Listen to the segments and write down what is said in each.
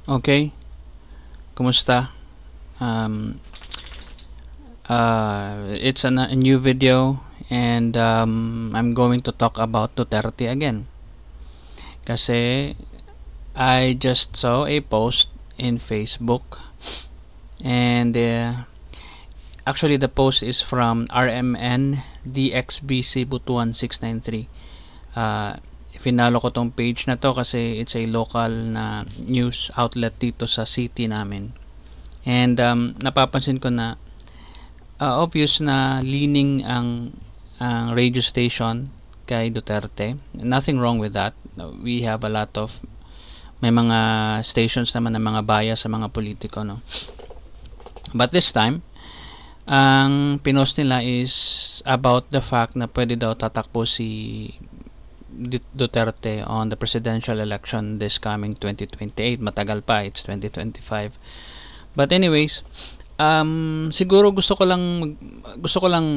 Okay, kumusta? Um, it's a new video, and I'm going to talk about Duterte again. Kasi I just saw a post in Facebook, and actually the post is from RMN DXBC Butuan 693. Finalo ko tong page na to kasi it's a local na news outlet dito sa city namin. And napapansin ko na obvious na leaning ang radio station kay Duterte. Nothing wrong with that. We have a lot of may mga stations naman na mga bias sa mga politiko, no. But this time, ang pinost nila is about the fact na pwede daw tatakbo si Duterte on the presidential election this coming 2028. Matagal pa, it's 2025. But anyways, siguro gusto ko lang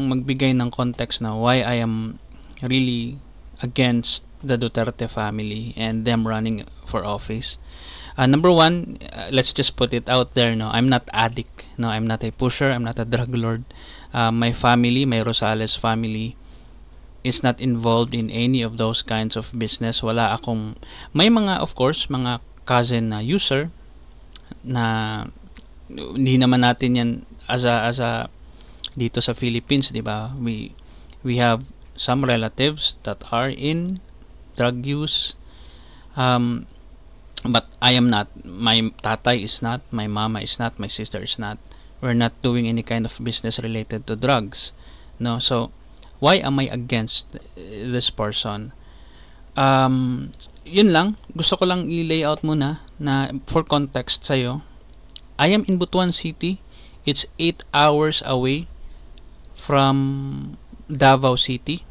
magbigay ng context na why I am really against the Duterte family and them running for office. Number one, let's just put it out there, no, I'm not addict, no, I'm not a pusher, I'm not a drug lord. My family, my Rosales family is not involved in any of those kinds of business. Wala akong, may mga, of course, mga cousin na user na hindi naman natin yan as a dito sa Philippines, di ba? We have some relatives that are in drug use, but I am not. My tatay is not, my mama is not, my sister is not. We're not doing any kind of business related to drugs, no. So why am I against this person? Yun lang, gusto ko lang i-lay out muna na for context sa'yo. I am in Butuan City. It's 8 hours away from Davao City.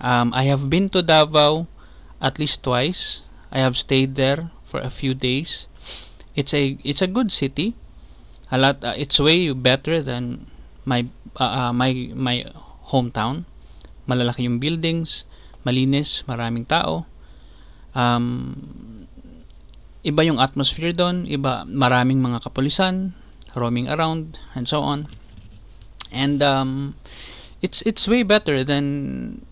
I have been to Davao at least twice. I have stayed there for a few days. It's a good city. It's way better than my hometown. Malalaki yung buildings, malinis, maraming tao. Iba yung atmosphere doon, iba, maraming mga kapulisan roaming around and so on. And it's way better than,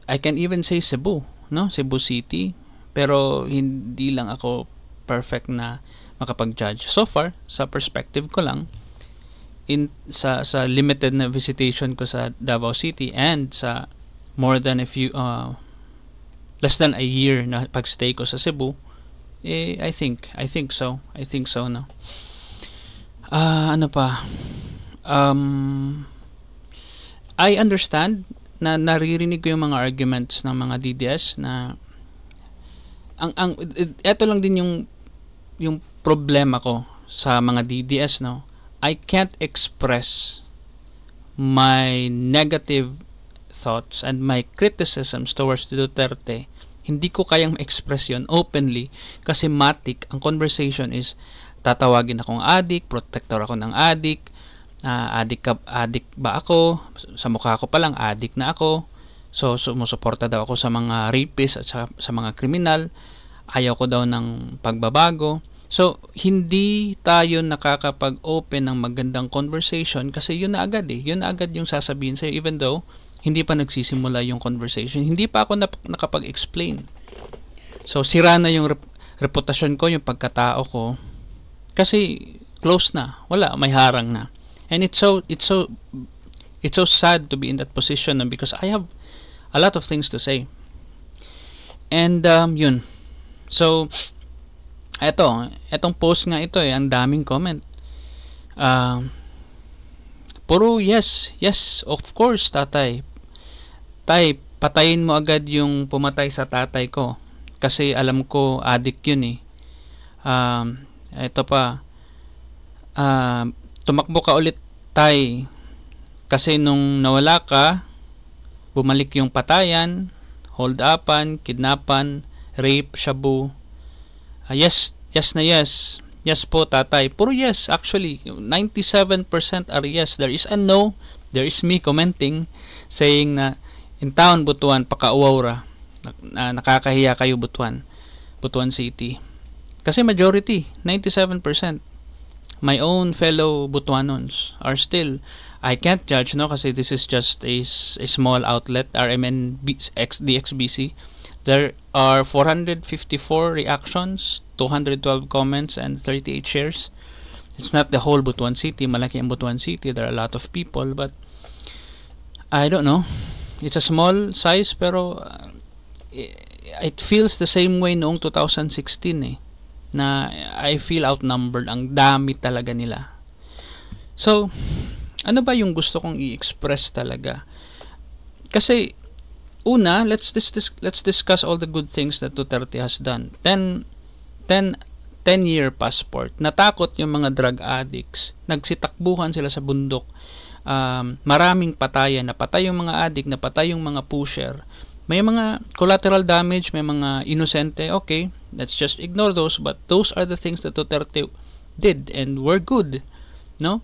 I can even say, Cebu, no? Cebu City. Pero hindi lang ako perfect na makapag-judge. So far, sa perspective ko lang, sa limited na visitation ko sa Davao City and sa more than less than a year na pagstay ko sa Cebu, I think so, no. Ano pa, I understand na naririnig ko yung mga arguments ng mga DDS na eto lang din yung problema ko sa mga DDS, no. I can't express my negative thoughts and my criticisms towards Duterte. Hindi ko kayang ma-express yun openly kasi matik ang conversation is tatawagin akong addict, protector ako ng addict, addict ba ako, sa mukha ko palang addict na ako, so sumusuporta daw ako sa mga rapists at sa mga kriminal, ayaw ko daw ng pagbabago. So hindi tayo nakakapag-open ng magandang conversation kasi yun na agad yung sasabihin sa'yo, even though hindi pa nagsisimula yung conversation, hindi pa ako nakapag-explain. So sira na yung reputasyon ko, yung pagkatao ko, kasi close na, wala, may harang na. And it's so sad to be in that position because I have a lot of things to say. And yun. So etong post nga ito, ang daming comment. Puro yes, of course, tatay. Tay, patayin mo agad yung pumatay sa tatay ko. Kasi alam ko, addict yun eh. Ito pa, tumakbo ka ulit, tay. Kasi nung nawala ka, bumalik yung patayan, hold-upan, kidnapan, rape, shabu. Yes na yes. Yes po, tatay. Puro yes, actually. 97% are yes. There is a no. There is me commenting, saying na, in town, Butuan, pakauwra. Nakakahiya kayo, Butuan City. Kasi majority, 97%. My own fellow Butuanons are still, I can't judge, no, kasi this is just a small outlet, RMN DXBC. There are 454 reactions, 212 comments, and 38 shares. It's not the whole Butuan City. Malaki ang Butuan City. There are a lot of people, but I don't know. It's a small size, pero it feels the same way noong 2016 eh, na I feel outnumbered. Ang dami talaga nila. So, ano ba yung gusto kong i-express talaga? Kasi, una, let's discuss all the good things that Duterte has done. 10-year passport. Natakot yung mga drug addicts. Nagsitakbuhan sila sa bundok. Maraming patayan. Napatay yung mga addict, napatay yung mga pusher. May mga collateral damage, may mga inosente. Okay, let's just ignore those. But those are the things that Duterte did and were good. No?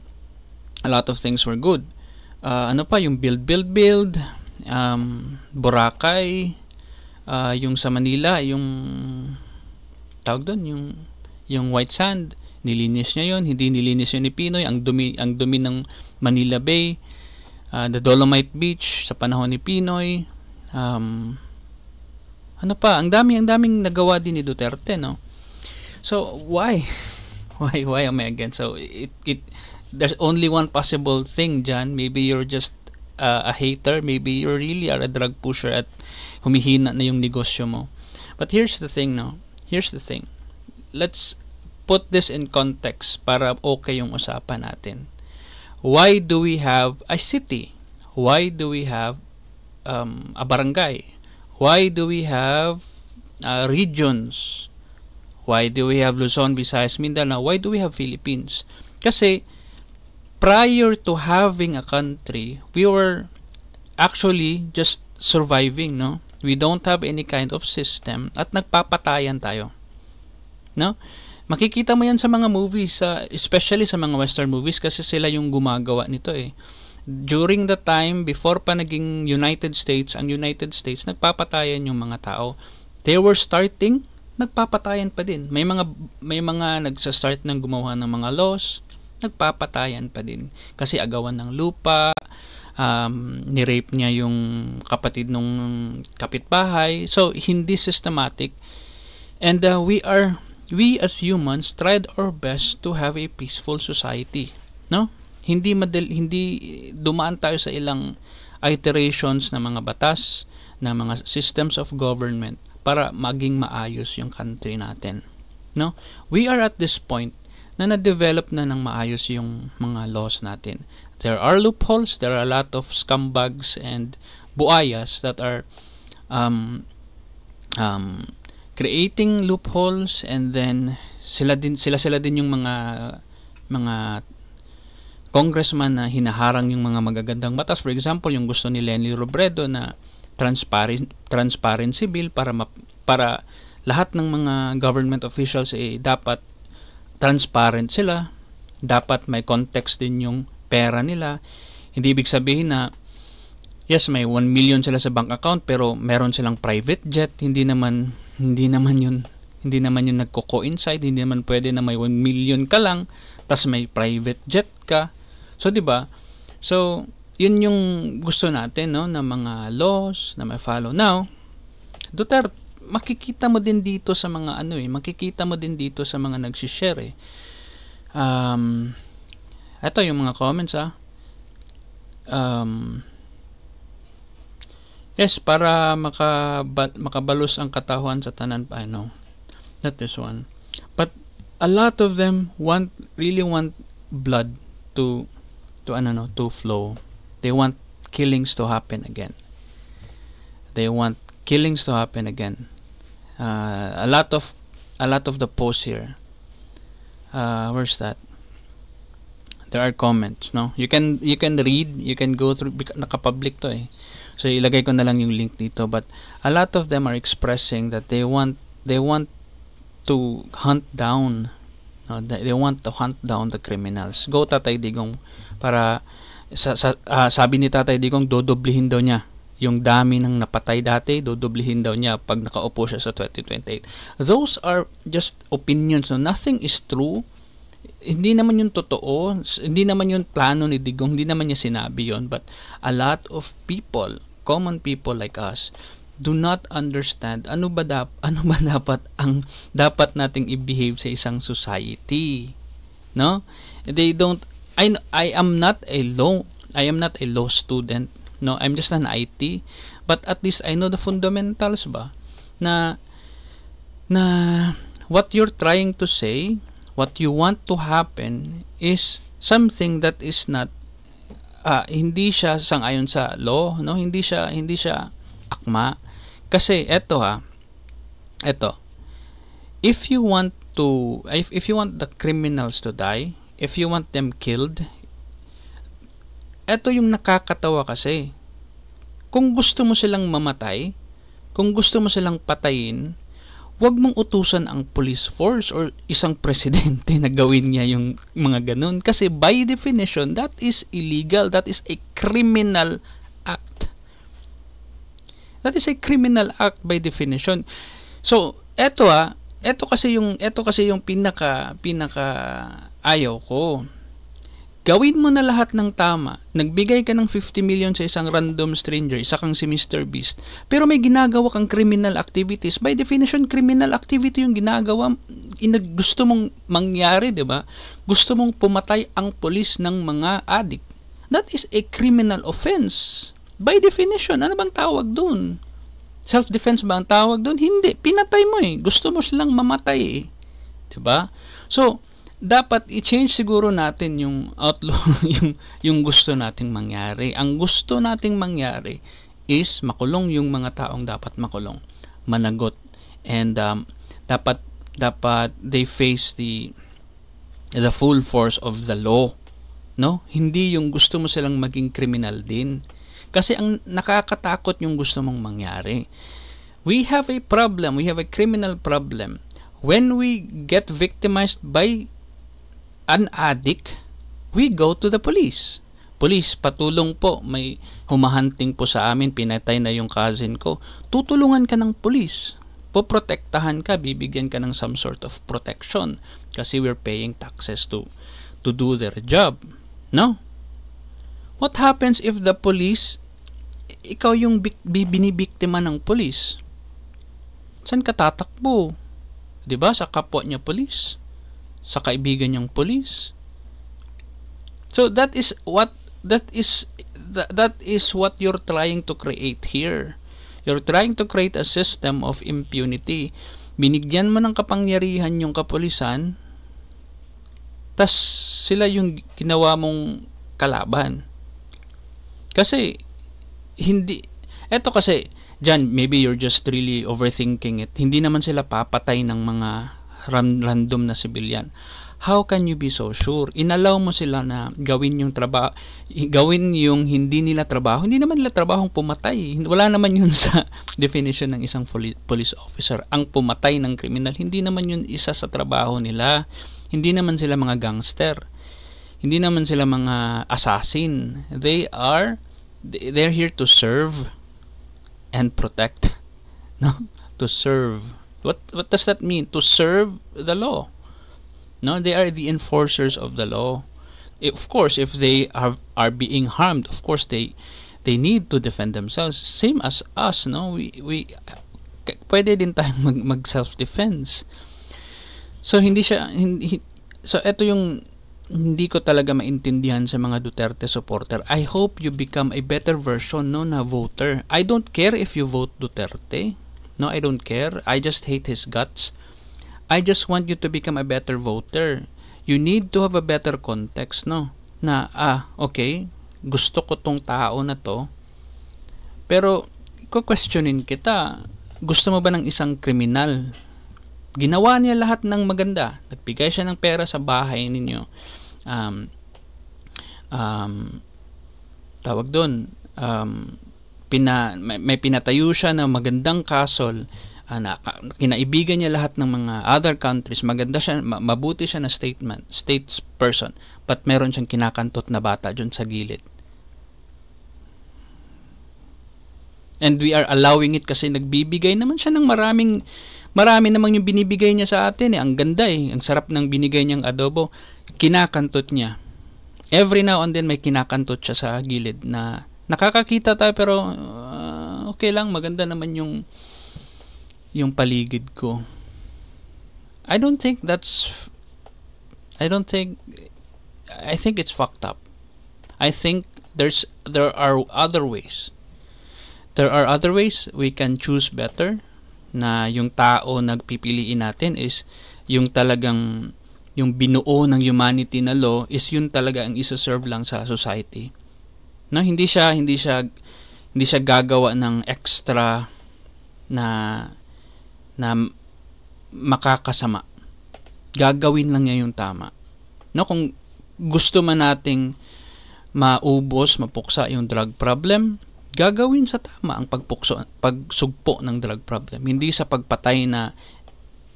A lot of things were good. Ano pa? Yung build. Boracay. Yung sa Manila, yung tawag doon, yung white sand. Nilinis niya yun. Hindi nilinis yun ni Pinoy. Ang dumi ng Manila Bay. The Dolomite Beach sa panahon ni Pinoy. Ano pa, ang daming nagawa din ni Duterte, no? So why am I again? So there's only one possible thing dyan. Maybe you're just a hater, maybe you really are a drug pusher at humihina na yung negosyo mo. But here's the thing, no? Here's the thing. Let's put this in context para okay yung usapan natin. Why do we have a city? Why do we have a barangay? Why do we have regions? Why do we have Luzon, Visayas, Mindanao? Why do we have Philippines? Kasi prior to having a country, we were actually just surviving, no? We don't have any kind of system at nagpapatayan tayo. No? Makikita mo yan sa mga movies, especially sa mga western movies kasi sila yung gumagawa nito eh. During the time before pa naging United States, ang United States nagpapatayan yung mga tao. They were starting, nagpapatayan pa din. May mga nagsa-start ng gumawa ng mga laws, nagpapatayan pa din. Kasi agawan ng lupa, ni-rape niya yung kapatid nung kapitbahay. So hindi systematic. And we as humans tried our best to have a peaceful society, no? Hindi dumaan tayo sa ilang iterations na mga batas, na mga systems of government para maging maayos yung country natin, no? We are at this point na na-develop na ng maayos yung mga laws natin. There are loopholes, there are a lot of scumbags and buayas that are creating loopholes, and then sila din yung mga congressman na hinaharang yung mga magagandang batas. For example, yung gusto ni Lenny Robredo na transparency bill para lahat ng mga government officials dapat transparent sila, dapat may context din yung pera nila. Hindi ibig sabihin na yes, may 1 million sila sa bank account pero meron silang private jet. Hindi naman yun nagko-coincide. Hindi naman pwede na may 1 million ka lang tas may private jet ka. So, di ba? So, yun yung gusto natin, no, na mga laws na may follow. Now, Duterte, makikita mo din dito sa mga makikita mo din dito sa mga nagsi-share eh. Ito yung mga comments yes, para makabalos ang katawan sa tanan pa. I know. Not this one. But a lot of them really want blood to flow. They want killings to happen again. They want killings to happen again. A lot of the posts here. Where's that? There are comments, no? You can read, you can go through, naka-public to eh. So ilagay ko na lang yung link dito, but a lot of them are expressing that they want to hunt down, they want to hunt down the criminals. Go Tatay Digong, para sabi ni Tatay Digong dodoblihin daw niya yung dami ng napatay dati, dodoblihin daw niya pag nakaupo siya sa 2028. Those are just opinions. No? Nothing is true. Hindi naman yun totoo. Hindi naman yun plano ni Digong. Hindi naman niya sinabi yun. But a lot of people, common people like us, do not understand ano ba dapat ang dapat nating i-behave sa isang society. No? They don't. I am not a law student. No, I'm just an IT, but at least I know the fundamentals ba na what you're trying to say, what you want to happen is something that is not hindi siya sang-ayon sa law, no? Hindi siya akma. Kasi eto, if you want the criminals to die, if you want them killed, eto yung nakakatawa kasi. Kung gusto mo silang mamatay, kung gusto mo silang patayin, wag mong utusan ang police force or isang presidente na gawin niya yung mga ganun. Kasi by definition, that is illegal. That is a criminal act. That is a criminal act by definition. So, eto kasi yung pinaka ayaw ko. Gawin mo na lahat ng tama. Nagbigay ka ng 50 million sa isang random stranger, isa kang si Mr. Beast, pero may ginagawa kang criminal activities. By definition, criminal activity yung ginagawa, gusto mong mangyari, di ba? Gusto mong pumatay ang pulis ng mga addict. That is a criminal offense. By definition, ano bang tawag dun? Self-defense ba ang tawag dun? Hindi. Pinatay mo eh. Gusto mo silang mamatay eh. Di ba? So, dapat i-change siguro natin yung outlook, yung gusto nating mangyari. Ang gusto nating mangyari is makulong yung mga taong dapat makulong, managot, and dapat they face the full force of the law, no? Hindi yung gusto mo silang maging criminal din. Kasi ang nakakatakot yung gusto mong mangyari. We have a problem, we have a criminal problem when we get victimized by an addict. We go to the police. Police, patulong po, may humahunting po sa amin, pinatay na yung cousin ko. Tutulungan ka ng police. Poprotektahan ka, bibigyan ka ng some sort of protection kasi we're paying taxes to do their job. No? What happens if the police, ikaw yung binibiktima ng police? Saan ka tatakbo? 'Di ba? Sa kapwa niya police, sa kaibigan niyang police. So that is what you're trying to create here. You're trying to create a system of impunity. Binigyan mo ng kapangyarihan yung kapulisan, tas sila yung ginawa mong kalaban. Kasi hindi, eto kasi Jan, maybe you're just really overthinking it. Hindi naman sila papatay ng mga random na civilian. How can you be so sure? Inalaw mo sila na gawin yung trabaho, gawin yung hindi nila trabaho. Hindi naman nila trabahong pumatay. Wala naman yun sa definition ng isang police officer. Ang pumatay ng kriminal, hindi naman yun isa sa trabaho nila. Hindi naman sila mga gangster. Hindi naman sila mga assassin. They're here to serve and protect. No? To serve. What does that mean? To serve the law. No, they are the enforcers of the law. Of course, if they are being harmed, of course they need to defend themselves. Same as us, no? We pwede din tayong mag self-defense. So so ito yung hindi ko talaga maintindihan sa mga Duterte supporter. I hope you become a better version, no, na voter. I don't care if you vote Duterte. No, I don't care. I just hate his guts. I just want you to become a better voter. You need to have a better context, no? Na, okay, gusto ko tong tao na to, pero questionin kita, gusto mo ba ng isang kriminal? Ginawa niya lahat ng maganda. Nagbigay siya ng pera sa bahay ninyo. Tawag doon, may pinatayo siya na magandang castle, kinaibigan niya lahat ng mga other countries, maganda siya, mabuti siya na statesperson, but meron siyang kinakantot na bata dyan sa gilid. And we are allowing it kasi nagbibigay naman siya ng marami namang yung binibigay niya sa atin. Ang ganda Ang sarap ng binigay niyang adobo. Kinakantot niya. Every now and then may kinakantot siya sa gilid na nakakakita tayo pero okay lang, maganda naman yung paligid ko. I think it's fucked up. I think there are other ways. There are other ways we can choose better, na yung tao nagpipiliin natin is yung talagang yung binuo ng humanity na law is yun talaga ang isa-serve lang sa society. No, hindi siya gagawa ng extra na makakasama. Gagawin lang niya yung tama. No, kung gusto man nating mapuksa yung drug problem, gagawin sa tama ang pagsugpo ng drug problem. Hindi sa pagpatay na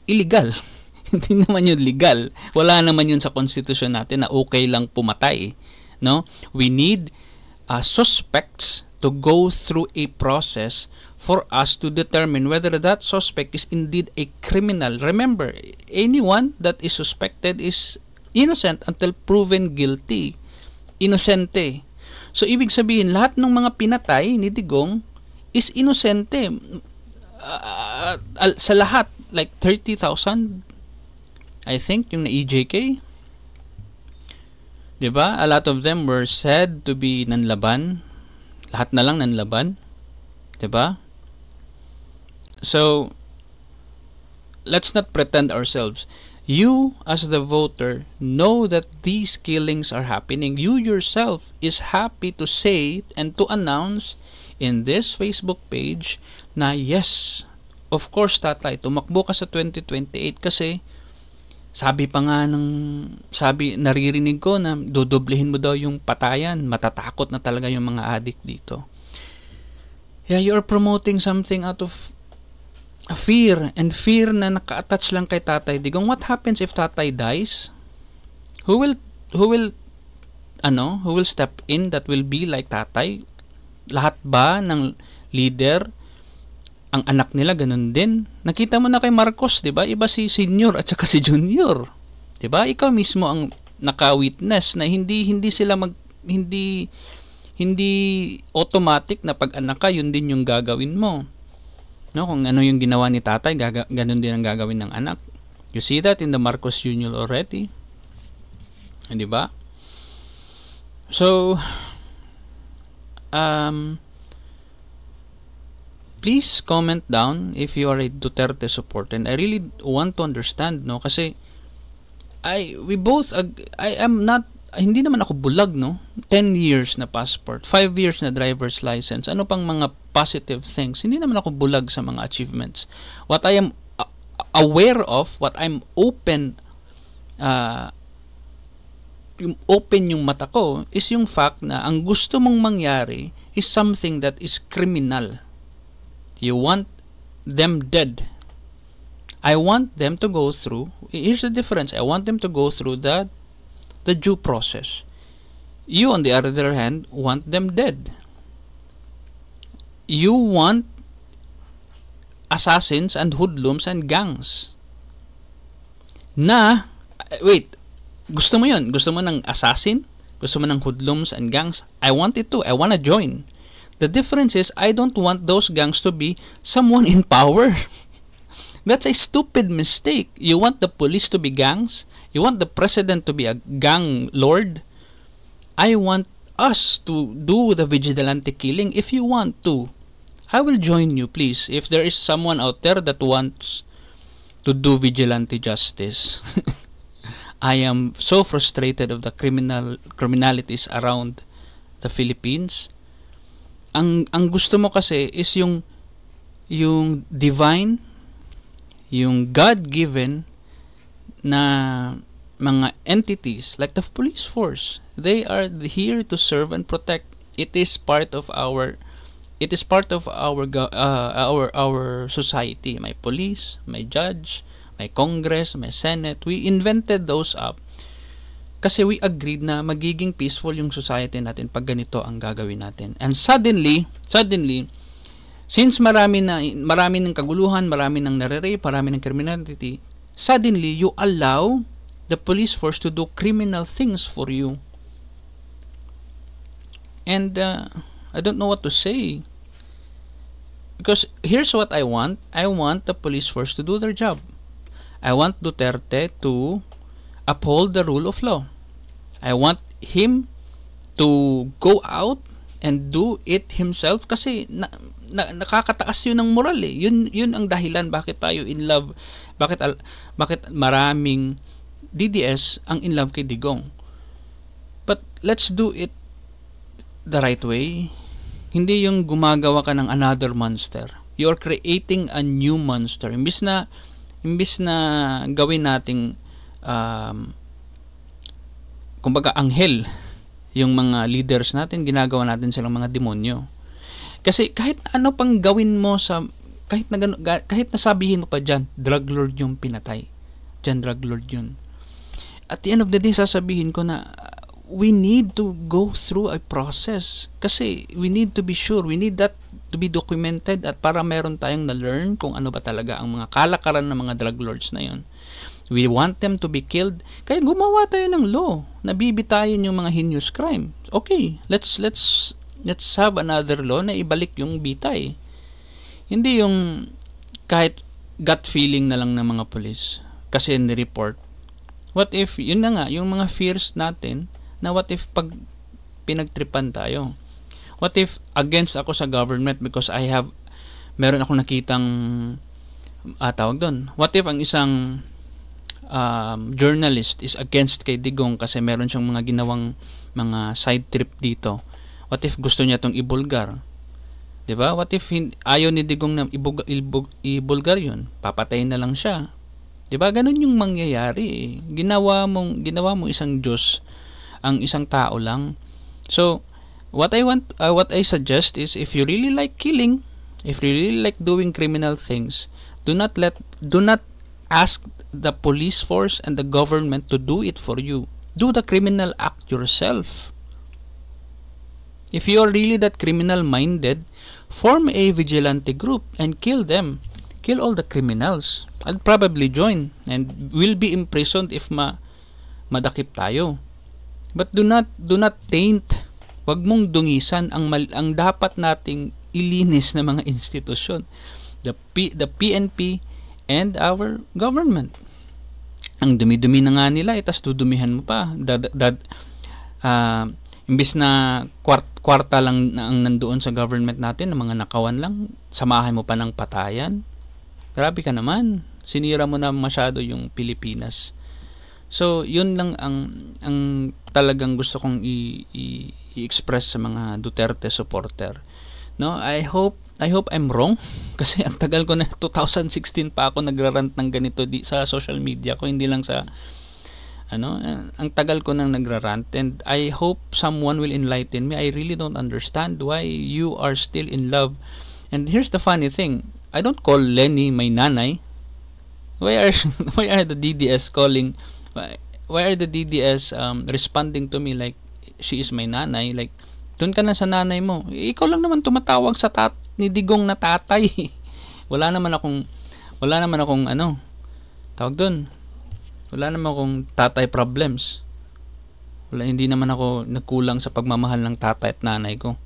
illegal. Hindi naman yun legal. Wala naman yun sa konstitusyon natin na okay lang pumatay. No? We need suspects to go through a process for us to determine whether that suspect is indeed a criminal. Remember, anyone that is suspected is innocent until proven guilty. Inosente. So, ibig sabihin, lahat ng mga pinatay ni Digong is inosente. Sa lahat, like 30,000, I think, yung na EJK. Diba? A lot of them were said to be nanlaban. Lahat na lang nanlaban. Diba? So, let's not pretend ourselves. You, as the voter, know that these killings are happening. You yourself is happy to say and to announce in this Facebook page na yes, of course, tatay, tumakbo ka sa 2028 kasi naririnig ko na dodoblehin mo daw yung patayan. Matatakot na talaga yung mga addict dito. Yeah, you are promoting something out of fear na naka-attach lang kay Tatay Digong. What happens if Tatay dies? Who will step in that will be like Tatay? Lahat ba ng leader ang anak nila ganun din? Nakita mo na kay Marcos, 'di ba? Iba si senior at saka si junior. 'Di ba? Ikaw mismo ang naka-witness na hindi automatic na pag anak ka, yun din yung gagawin mo. No, kung ano yung ginawa ni tatay, ganun din ang gagawin ng anak. You see that in the Marcos Jr. already. Hindi ba? So, please comment down if you are a Duterte supporter. And I really want to understand, no? Kasi, hindi naman ako bulag, no? 10 years na passport, 5 years na driver's license, ano pang mga positive things. Hindi naman ako bulag sa mga achievements. What I am aware of, what I'm open yung mata ko, is yung fact na ang gusto mong mangyari is something that is criminal. You want them dead. I want them to go through, here's the difference, I want them to go through the due process. You, on the other hand, want them dead. You want assassins and hoodlums and gangs. Gusto mo yun? Gusto mo ng assassin? Gusto mo ng hoodlums and gangs? I want it too. I want to join. The difference is, I don't want those gangs to be someone in power. That's a stupid mistake. You want the police to be gangs? You want the president to be a gang lord? I want us to do the vigilante killing. If you want to, I will join you, please. If there is someone out there that wants to do vigilante justice. I am so frustrated of the criminalities around the Philippines. Ang gusto mo kasi is yung divine, yung God-given na mga entities like the police force. They are here to serve and protect. It is part of our society. May police, may judge, may Congress, may Senate. We invented those up kasi we agreed na magiging peaceful yung society natin pag ganito ang gagawin natin. And suddenly Since marami ng kaguluhan, marami ng nare-rape, marami ng criminality, suddenly you allow the police force to do criminal things for you. And I don't know what to say. Because here's what I want. I want the police force to do their job. I want Duterte to uphold the rule of law. I want him to go out and do it himself kasi nakakataas yun ng moral eh. Yun ang dahilan bakit tayo in love. Bakit maraming DDS ang in love kay Digong. But let's do it the right way. Hindi yung gumagawa ka ng another monster. You're creating a new monster. Imbis na gawin nating kumbaga anghel yung mga leaders natin, ginagawa natin silang mga demonyo. Kasi kahit ano pang gawin mo sa kahit na sabihin mo pa diyan, drug lord yung pinatay. Diyan drug lord yun. At the end of the day, sasabihin ko na we need to go through a process. Kasi we need to be sure, we need that to be documented at para meron tayong na-learn kung ano ba talaga ang mga kalakaran ng mga drug lords na yun. We want them to be killed. Kaya gumawa tayo ng law na bibitayin yung mga heinous crime. Okay, let's have another law na ibalik yung bitay. Hindi yung kahit gut feeling na lang ng mga police kasi ni-report. What if, yun na nga, yung mga fears natin na what if pag pinagtripan tayo? What if against ako sa government because meron akong nakitang tawag doon. What if ang isang journalist is against kay Digong kasi meron siyang mga ginawang mga side trip dito. What if gusto niya tong ibulgar? 'Di ba? What if ayaw ni Digong na ibulgar 'yun? Papatayin na lang siya. 'Di ba? Ganun yung mangyayari eh. Ginawa mo isang Diyos, ang isang tao lang. So, what I suggest is if you really like killing, if you really like doing criminal things, do not ask the police force and the government to do it for you. Do the criminal act yourself. If you are really that criminal minded, form a vigilante group and kill them. Kill all the criminals. I'll probably join and will be imprisoned if madakip tayo. But do not taint. Wag mong dungisan ang dapat nating ilinis na mga institusyon. The PNP and our government. Ang dumi-dumi na nga nila, tas dudumihan mo pa. Imbis na kwarta lang na ang nandoon sa government natin, ng mga nakawan lang, samahan mo pa ng patayan. Grabe ka naman. Sinira mo na masyado yung Pilipinas. So, yun lang ang talagang gusto kong i-express sa mga Duterte supporter. No, I hope I'm wrong kasi ang tagal ko na 2016 pa ako nagrarant ng ganito sa social media ko, hindi lang sa ang tagal ko nang nagrarant, and I hope someone will enlighten me. I really don't understand why you are still in love. And here's the funny thing, I don't call Lenny my nanay. Why are the DDS responding to me like she is my nanay? Like, doon ka na sa nanay mo. Ikaw lang naman tumatawag sa ni Digong na tatay. Wala naman akong tawag doon. Wala naman akong tatay problems. Hindi naman ako nagkulang sa pagmamahal ng tatay at nanay ko.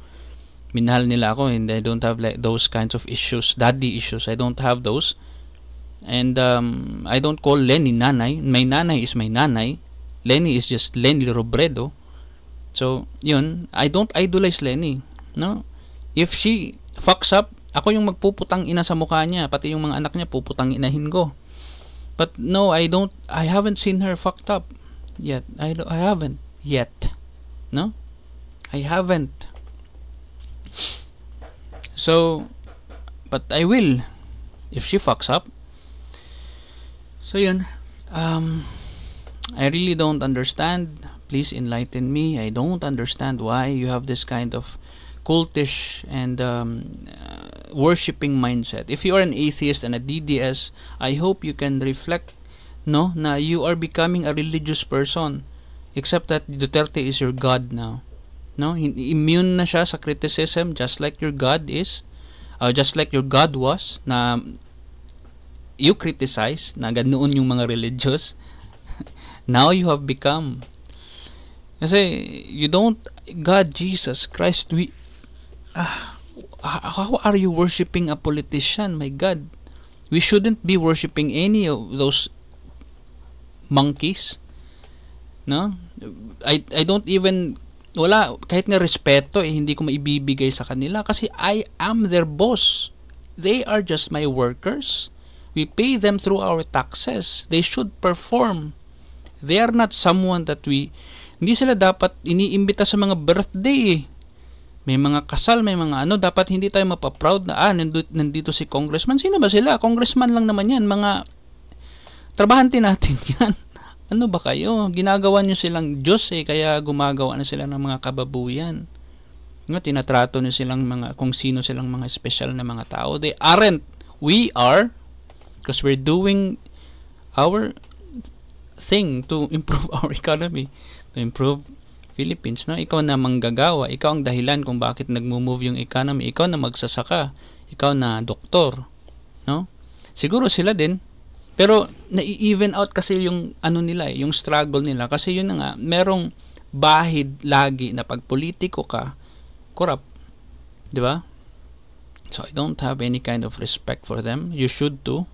Minahal nila ako and I don't have like those kinds of issues, daddy issues. I don't have those. And I don't call Lenny nanay. My nanay is my nanay. Lenny is just Lenny Robredo. So, yun, I don't idolize Lenny, no? If she fucks up, ako yung magpuputang ina sa mukha niya, pati yung mga anak niya puputang inahin ko. But no, I haven't seen her fucked up yet. I haven't yet. No? I haven't. So, but I will if she fucks up. So, yun. I really don't understand. Please enlighten me. I don't understand why you have this kind of cultish and worshipping mindset. If you are an atheist and a DDS, I hope you can reflect, no, na you are becoming a religious person. Except that Duterte is your God now. No, immune na siya sa criticism just like your God is. Just like your God was, na you criticize, na ganoon yung mga religious, now you have become. Kasi, you don't, God, Jesus Christ, how are you worshiping a politician? My God, we shouldn't be worshiping any of those monkeys. No? I don't even, wala, kahit nga respeto, hindi ko maibibigay sa kanila kasi I am their boss. They are just my workers. We pay them through our taxes. They should perform. They are not someone that hindi sila dapat iniimbita sa mga birthday. May mga kasal, may mga dapat hindi tayo mapaproud na, nandito si congressman. Sino ba sila? Congressman lang naman yan. Mga trabahante natin yan. Ano ba kayo? Ginagawa nyo silang Diyos kaya gumagawa na sila ng mga kababuyan. Tinatrato nyo silang kung sino silang mga special na mga tao. They aren't. We are, because we're doing our thing to improve our economy, to improve Philippines. No? Ikaw na manggagawa, ikaw ang dahilan kung bakit nagmo-move yung economy, ikaw na magsasaka, ikaw na doktor. No? Siguro sila din, pero na-even out kasi yung nila, yung struggle nila, kasi yun na nga, merong bahid lagi na pag politiko ka, corrupt. Di ba? So I don't have any kind of respect for them. You should too.